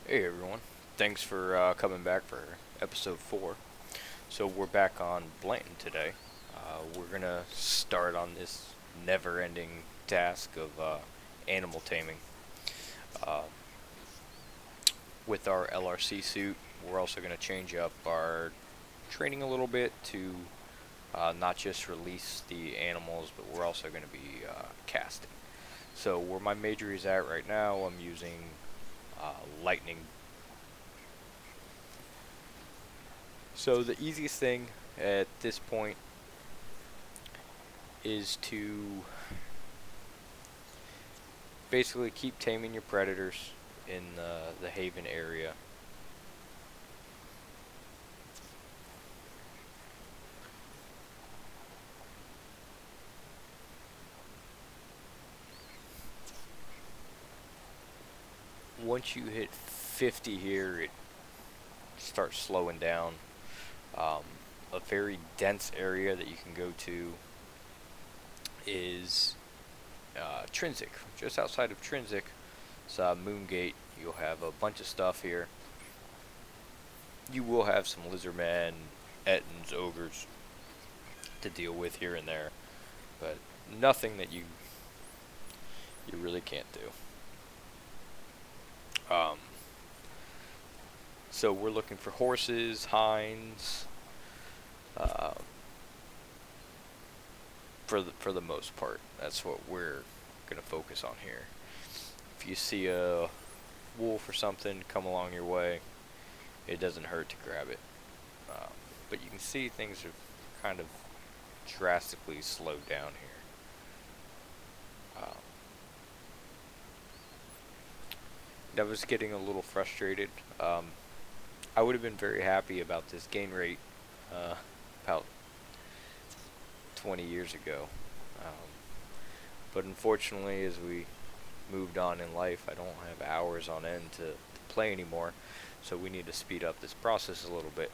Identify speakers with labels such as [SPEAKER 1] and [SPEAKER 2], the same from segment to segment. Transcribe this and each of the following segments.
[SPEAKER 1] Hey everyone, thanks for coming back for episode 4. So we're back on Blanton today. We're gonna start on this never-ending task of animal taming. Uh, with our LRC suit, we're also gonna change up our training a little bit to not just release the animals, but we're also gonna be casting. So where my major is at right now, I'm using lightning. So the easiest thing at this point is to basically keep taming your predators in the Haven area. Once you hit 50 here, it starts slowing down. Um, a very dense area that you can go to is Trinsic. Just outside of Trinsic, it's Moongate. You'll have a bunch of stuff here. You will have some lizardmen, ettins, ogres to deal with here and there, but nothing that you really can't do. So we're looking for horses, hinds, uh, for the most part. That's what we're gonna focus on here. If you see a wolf or something come along your way, it doesn't hurt to grab it. But you can see things have kind of drastically slowed down here. I was getting a little frustrated. I would have been very happy about this gain rate about 20 years ago. Um, but unfortunately, as we moved on in life, I don't have hours on end to play anymore. So we need to speed up this process a little bit.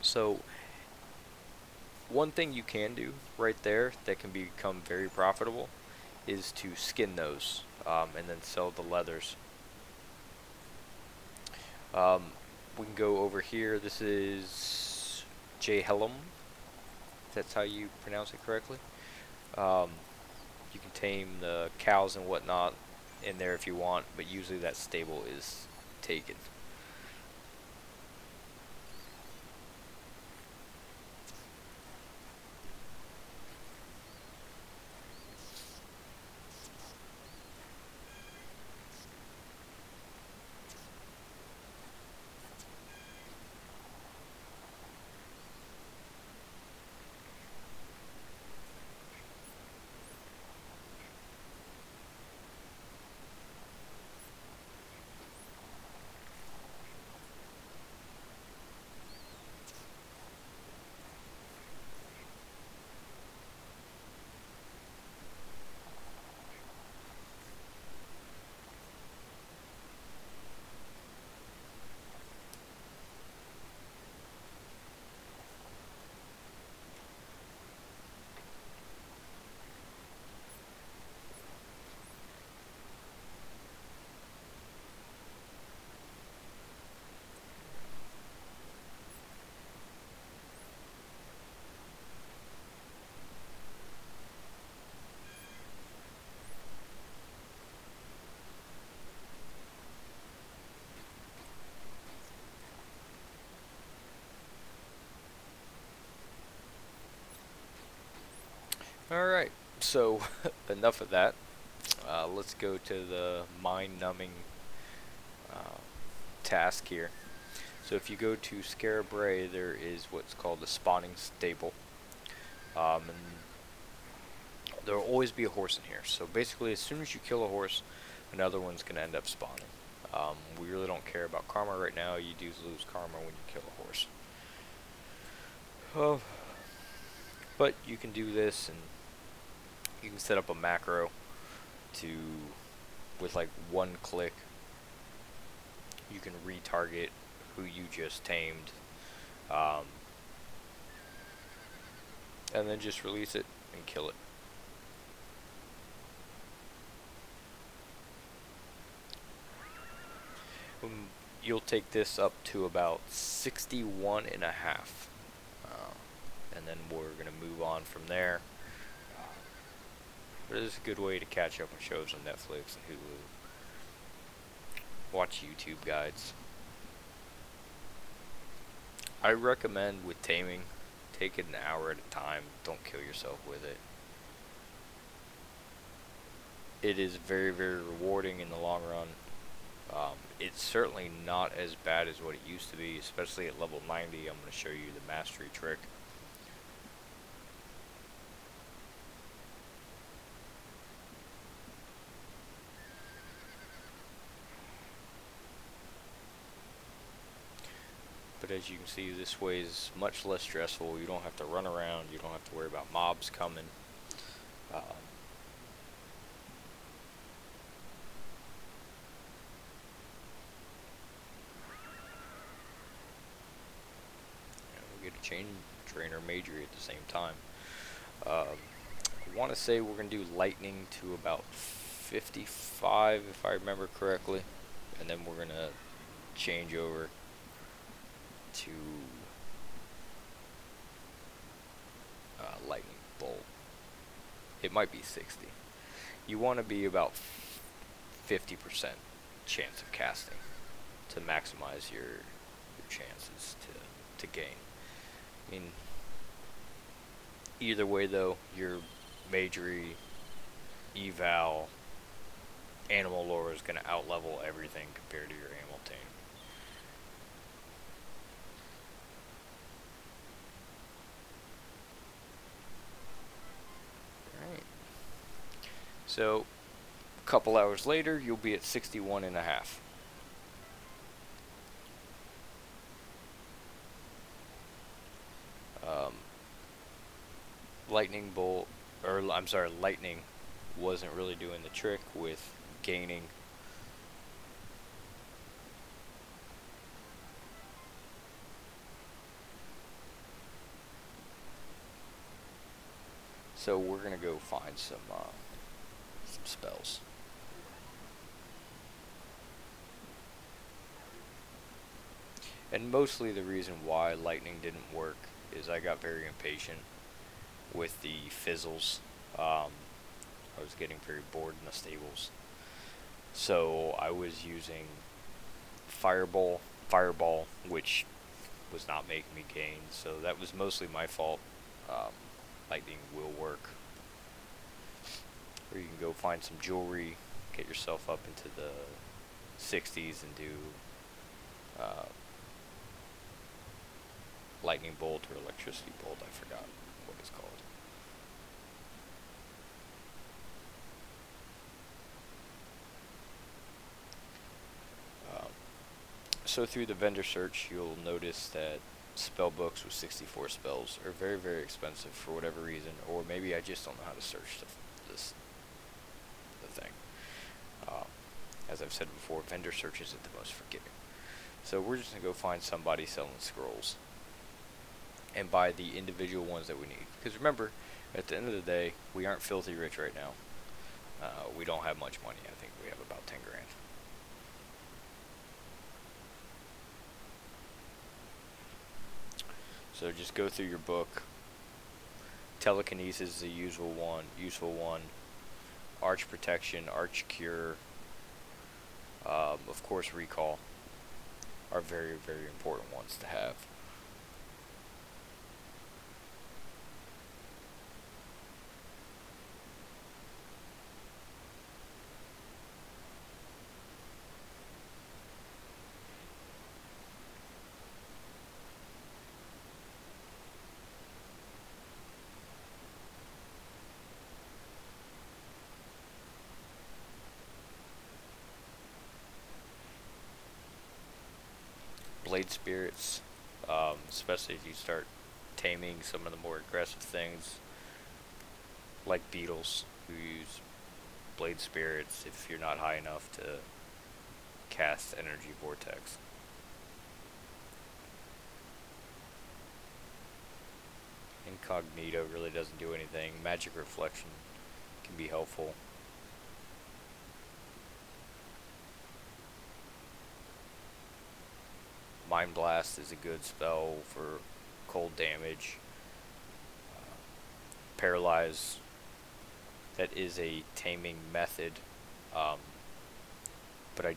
[SPEAKER 1] So one thing you can do right there that can become very profitable is to skin those and then sell the leathers. We can go over here. This is Jhelom. If that's how you pronounce it correctly. Um, you can tame the cows and whatnot in there if you want, but usually that stable is taken. Alright, so enough of that. Let's go to the mind-numbing uh, task here. So if you go to Scarabray, there is what's called the spawning stable. And there will always be a horse in here. So basically, as soon as you kill a horse, another one's going to end up spawning. We really don't care about karma right now. You do lose karma when you kill a horse. But you can do this, and you can set up a macro to, with like one click, you can retarget who you just tamed, and then just release it and kill it. You'll take this up to about 61 and a half. And then we're going to move on from there. But it is a good way to catch up on shows on Netflix and Hulu. Watch YouTube guides. I recommend with taming, take it an hour at a time. Don't kill yourself with it. It is very, very rewarding in the long run. It's certainly not as bad as what it used to be, especially at level 90. I'm going to show you the mastery trick. But as you can see, this way is much less stressful. You don't have to run around. You don't have to worry about mobs coming. We get a chain trainer majory at the same time. I want to say we're going to do lightning to about 55, if I remember correctly. And then we're going to change over to lightning bolt. It might be 60. You want to be about 50% chance of casting to maximize your chances to gain. I mean, either way though, your majory, eval, animal lore is going to outlevel everything compared to your animal tame. Alright. So, a couple hours later, you'll be at 61 and a half. Lightning bolt, or I'm sorry, lightning wasn't really doing the trick with gaining. So we're gonna go find some spells. And mostly the reason why lightning didn't work is I got very impatient with the fizzles. I was getting very bored in the stables. So I was using fireball, which was not making me gain. So that was mostly my fault. Lightning will work. Or you can go find some jewelry, get yourself up into the 60s and do lightning bolt or electricity bolt. I forgot what it's called. So through the vendor search, you'll notice that spell books with 64 spells are very, very expensive for whatever reason, or maybe I just don't know how to search the thing. As I've said before, vendor search isn't the most forgiving. So we're just going to go find somebody selling scrolls and buy the individual ones that we need. Because remember, at the end of the day, we aren't filthy rich right now. We don't have much money. I think we have about 10 grand. So just go through your book. Telekinesis is the useful one. Arch protection, arch cure, of course recall are very, very important ones to have. Blade spirits, especially if you start taming some of the more aggressive things, like beetles who use blade spirits if you're not high enough to cast energy vortex. Incognito really doesn't do anything. Magic reflection can be helpful. Mind Blast is a good spell for cold damage. Paralyze, that is a taming method, um, but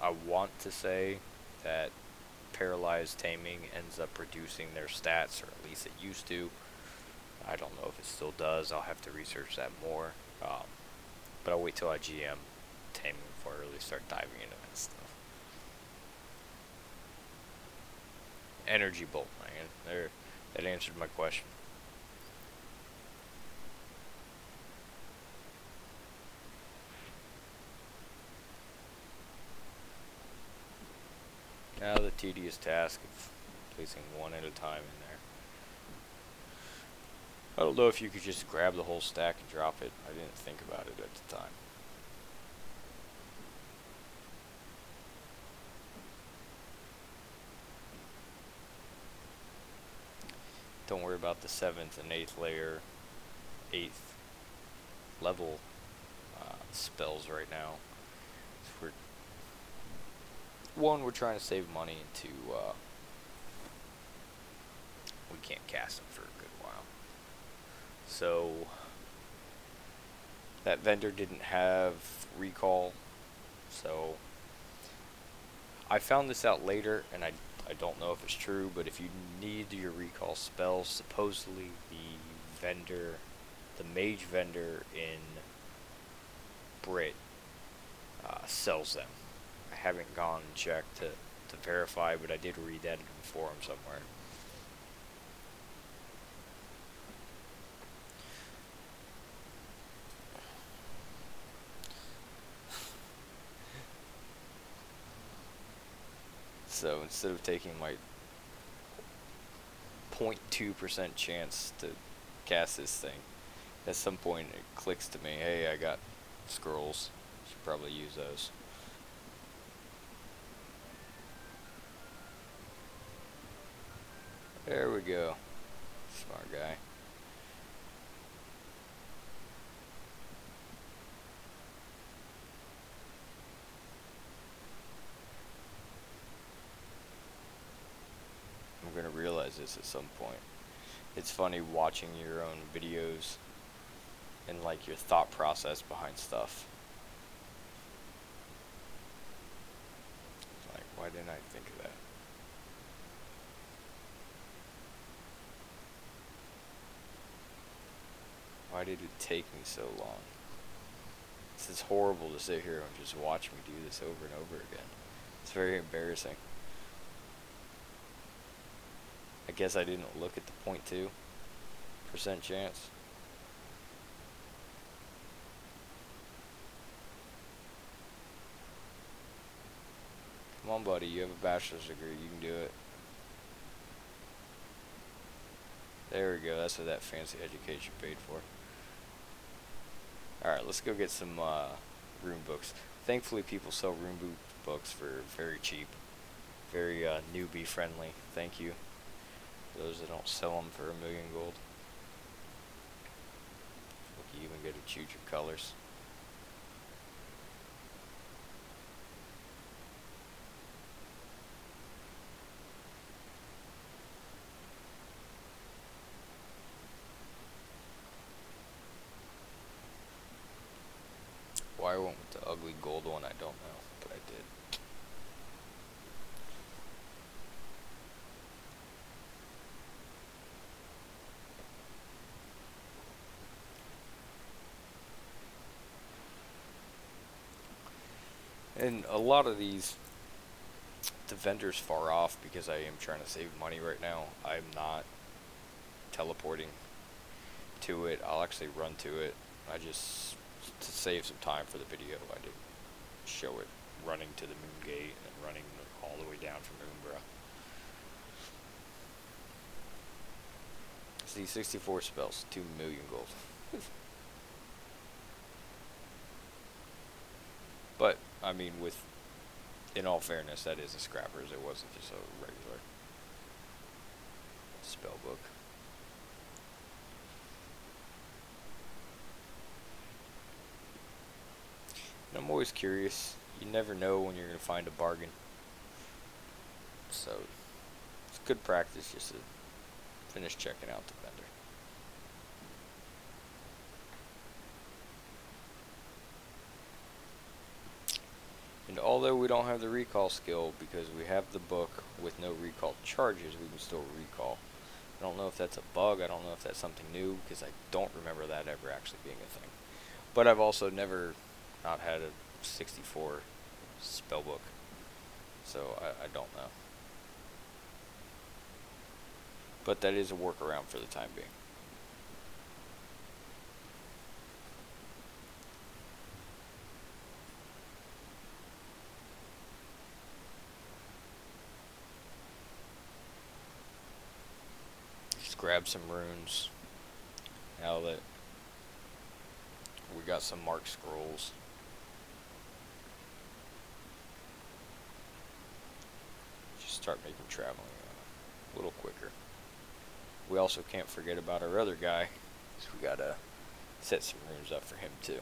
[SPEAKER 1] I want to say that Paralyzed Taming ends up reducing their stats, or at least it used to. I don't know if it still does. I'll have to research that more. But I'll wait till I GM Taming before I really start diving into that stuff. Energy Bolt, man. There, that answered my question. Now the tedious task of placing one at a time in there. I don't know if you could just grab the whole stack and drop it. I didn't think about it at the time. Don't worry about the 7th and 8th layer, 8th level spells right now. So we're trying to save money, and two, we can't cast them for a good while. So that vendor didn't have recall, so I found this out later, and I don't know if it's true, but if you need your recall spells, supposedly the mage vendor in Brit sells them. I haven't gone and checked to verify, but I did read that in a forum somewhere. So instead of taking my 0.2% chance to cast this thing, at some point it clicks to me, hey, I got scrolls. Should probably use those. There we go. Smart guy. I'm gonna realize this at some point. It's funny watching your own videos and like your thought process behind stuff. It's like, why didn't I think of that? Why did it take me so long? It's horrible to sit here and just watch me do this over and over again. It's very embarrassing. I guess I didn't look at the 0.2% chance. Come on, buddy, you have a bachelor's degree, you can do it. There we go, that's what that fancy education paid for. Alright, let's go get some rune books. Thankfully, people sell rune books for very cheap. Very newbie friendly. Thank you. Those that don't sell them for $1 million gold. Look, you even get to choose your colors. Why I went with the ugly gold one, I don't know, but I did. And a lot of these, the vendor's far off because I am trying to save money right now. I'm not teleporting to it. I'll actually run to it. I just, to save some time for the video, I didn't show it running to the moon gate and running all the way down from Umbra. See, 64 spells, 2 million gold. But, I mean, in all fairness, that is a scrappers. It wasn't just a regular spell book. And I'm always curious. You never know when you're going to find a bargain. So it's good practice just to finish checking out the vendor. And although we don't have the recall skill, because we have the book with no recall charges, we can still recall. I don't know if that's a bug, I don't know if that's something new, because I don't remember that ever actually being a thing. But I've also never not had a 64 spellbook, so I don't know. But that is a workaround for the time being. Just grab some runes now that we got some marked scrolls. Just start making traveling a little quicker. We also can't forget about our other guy, so we gotta set some runes up for him too.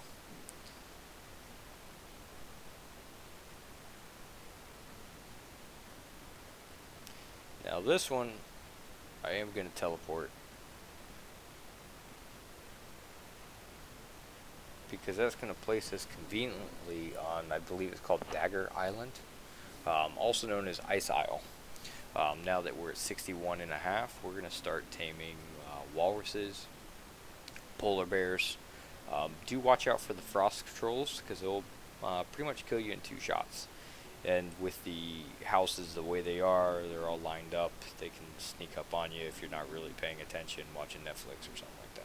[SPEAKER 1] Now this one, I am gonna teleport, because that's gonna place us conveniently on, I believe it's called Dagger Island, also known as Ice Isle. Now that we're at 61 and a half, we're gonna start taming walruses, polar bears. Do watch out for the frost trolls, because they'll pretty much kill you in 2 shots. And with the houses the way they are, they're all lined up, they can sneak up on you if you're not really paying attention, watching Netflix or something like that.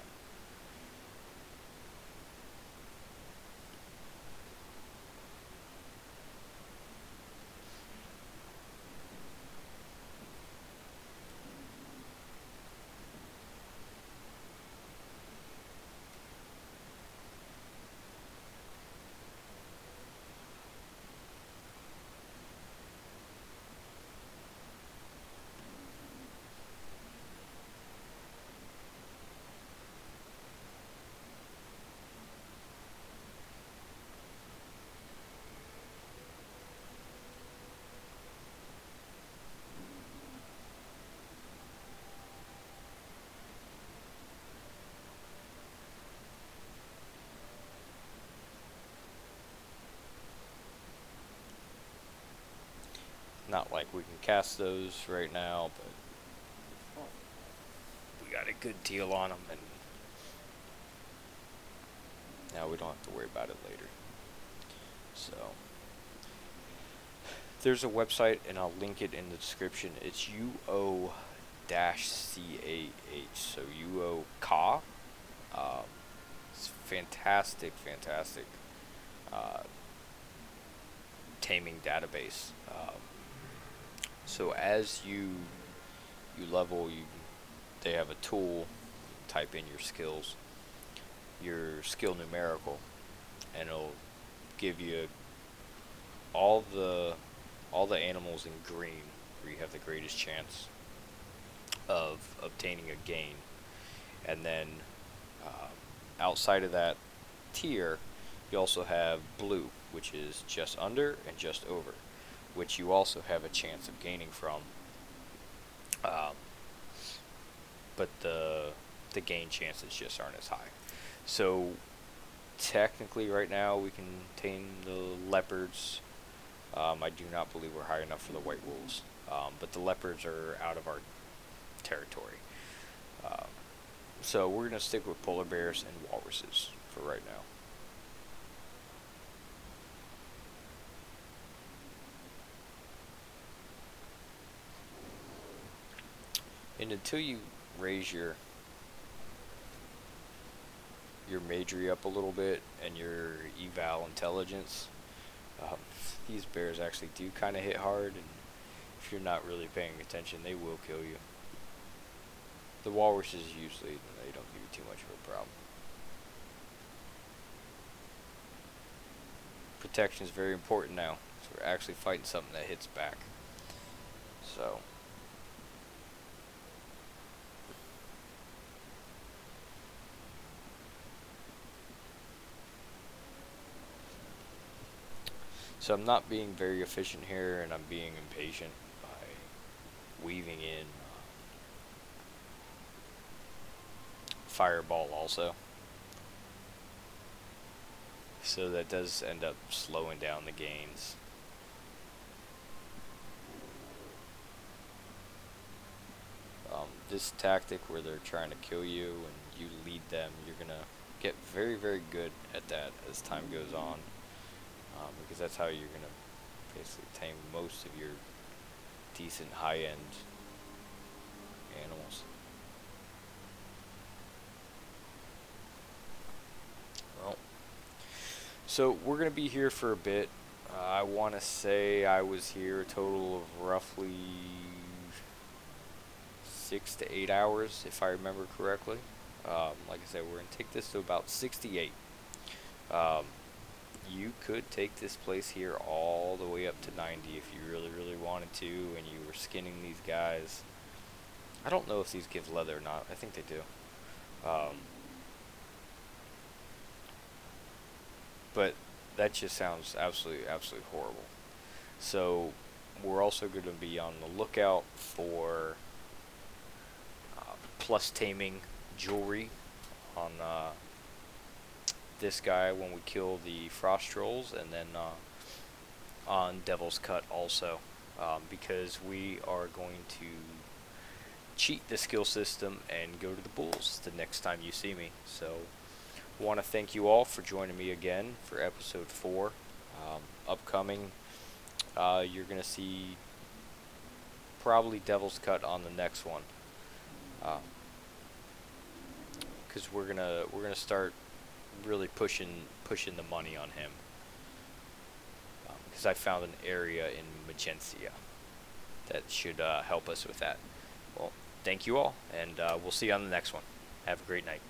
[SPEAKER 1] Not like we can cast those right now, but we got a good deal on them, and now we don't have to worry about it later. So there's a website, and I'll link it in the description. It's UO-CAH, so UO-CAH. It's fantastic taming database. So as you level, they have a tool. Type in your skills, your skill numerical, and it'll give you all the animals in green where you have the greatest chance of obtaining a gain. And then outside of that tier, you also have blue, which is just under and just over, which you also have a chance of gaining from, but the gain chances just aren't as high. So technically right now we can tame the leopards. I do not believe we're high enough for the white wolves, but the leopards are out of our territory. So we're going to stick with polar bears and walruses for right now. And until you raise your magery up a little bit and your eval intelligence, these bears actually do kind of hit hard, and if you're not really paying attention, they will kill you. The walruses usually, they don't give you too much of a problem. Protection is very important now, so we're actually fighting something that hits back. So I'm not being very efficient here, and I'm being impatient by weaving in fireball also. So that does end up slowing down the gains. This tactic where they're trying to kill you and you lead them, you're gonna get very, very good at that as time goes on, because that's how you're gonna basically tame most of your decent high-end animals. Well, so we're gonna be here for a bit. I want to say I was here a total of roughly 6 to 8 hours, if I remember correctly. Like I said, we're going to take this to about 68. You could take this place here all the way up to 90 if you really, really wanted to, and you were skinning these guys. I don't know if these give leather or not. I think they do. But that just sounds absolutely, absolutely horrible. So we're also going to be on the lookout for plus taming jewelry on this guy when we kill the frost trolls, and then on Devil's Cut also, because we are going to cheat the skill system and go to the bulls the next time you see me. So I want to thank you all for joining me again for episode 4. Upcoming, you're going to see probably Devil's Cut on the next one, because we're gonna start really pushing the money on him, because I found an area in Magencia that should help us with that. Well, thank you all, and we'll see you on the next one. Have a great night.